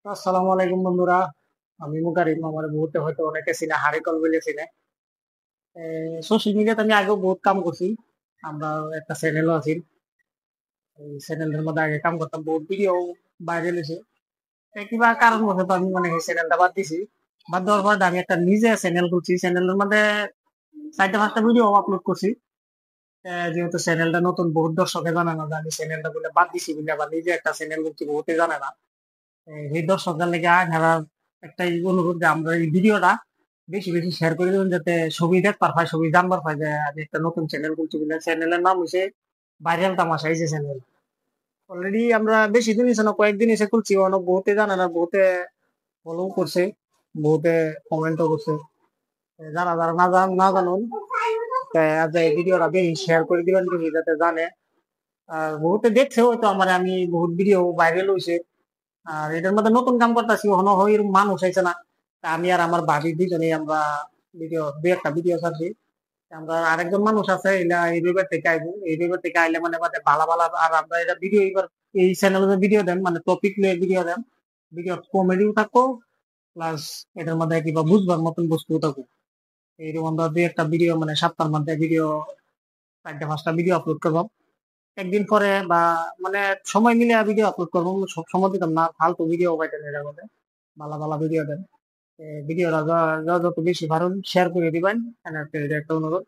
আসসালামু আলাইকুম বন্ধুরা। আমি মুকারিম। আমার মুহূর্তে হয়তো অনেকে চিনে, হারিকল বলে চিনে। সোশ্যাল মিডিয়াতে আমি আগেও বহুত কাম করছি। আমরা একটা চ্যানেলও আছে। এই চ্যানেলের মধ্যে আগে কাম করতাম, বহুত ভিডিও ভাইরাল হয়েছে। কিবা কারণ বশত আমি মানে এই চ্যানেলটা বাদ দিছি। বাদ দেওয়ার পর আমি একটা নিজে চ্যানেল করছি। চ্যানেলের মধ্যে 4টা 5টা ভিডিও আপলোড করছি। যেহেতু চ্যানেলটা নতুন, বহুত দর্শকে জানে না যে আমি চ্যানেলটা বলে বাদ দিছি বলে, আবার নিজে একটা চ্যানেল করছি, বহুতে জানে না। এই দর্শকদের লেগে আঘাড়ার একটাই অনুরোধ যে আমরা এই ভিডিওটা বেশি বেশি শেয়ার করে দেবেন, যাতে সবই দেখবার পায়, সবই জানবার পায় যে আমি একটা নতুন চ্যানেল করছি বলে। চ্যানেলের নাম হচ্ছে ভাইরাল তামাশা। এই যে চ্যানেল অলরেডি আমরা বেশি দিন হয়েছে না, কয়েকদিন এসে খুলছি, অনেক বহুতে জানে না, বহুতে ফলো করছে, বহুতে কমেন্টও করছে। যারা যারা না জানুন, আজ এই ভিডিওটা বেশি শেয়ার করে দিবেন বেশি, যাতে জানে। আর বহুতে দেখছে হয়তো আমার, আমি বহুত ভিডিও ভাইরাল হয়েছে। আর এটার মধ্যে নতুন কাম করতেছি, এখনো হয় মানুষ হয়েছে না। তা আমি আর আমার ভাবি দুজনেই আমরা ভিডিও, দু একটা ভিডিও ছাড়ছি। আমরা আরেকজন মানুষ আছে, এলা এই রবিবার থেকে আইবো। এই রবিবার থেকে আইলে মানে মানে ভালো ভালো, আর আমরা এটা ভিডিও এবার এই চ্যানেলে ভিডিও দেন, মানে টপিক নিয়ে ভিডিও দেন। ভিডিও কমেডিও থাকো, প্লাস এটার মধ্যে কিবা বুঝবার মতন বস্তু থাকো। এইরকম আমরা দুই একটা ভিডিও, মানে সপ্তাহের মধ্যে ভিডিও 4টা 5টা ভিডিও আপলোড করবো একদিন পরে, বা মানে সময় মিলে ভিডিও আপলোড করবো। সব সময় দিতাম না, ফালতু ভিডিও পাইতেন এটার মধ্যে। ভালো ভালো ভিডিও দেন। ভিডিওটা যত বেশি পারেন শেয়ার করে দিবেন, এটা একটা অনুরোধ।